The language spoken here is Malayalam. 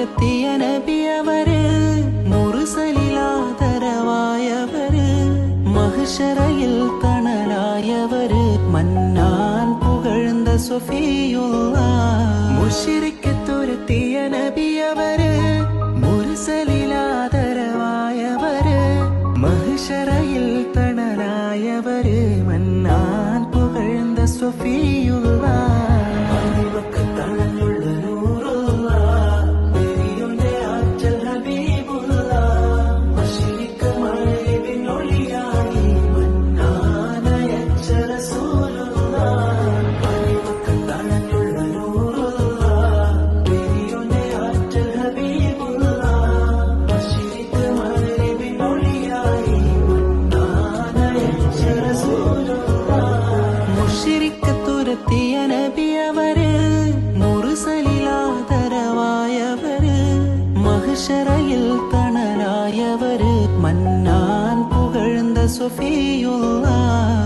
തുരത്തിയ നബിയവര്, മുർസലിലാദരവായവര്, മഹ്ശറയിൽ തണലായവര്, മന്നാൻ പുകഴ്ന്ന സഫിയുള്ളാഹ്. മുശ്രിക്ക് തുരത്തിയ നബിയവര്, മുർസലിലാദരവായവര്, മഹ്ശറയിൽ തണലായവര്, മന്നാൻ പുകഴ്ന്ന സഫിയുള്ളാഹ്. തുരത്തിയ നബിയവര്, മുർസലിലാദരവായവര്, മഹ്ശറയിൽ തണലായവര്, മന്നാൻ പുകഴ്ന്ന സഫിയുള്ളാഹ്.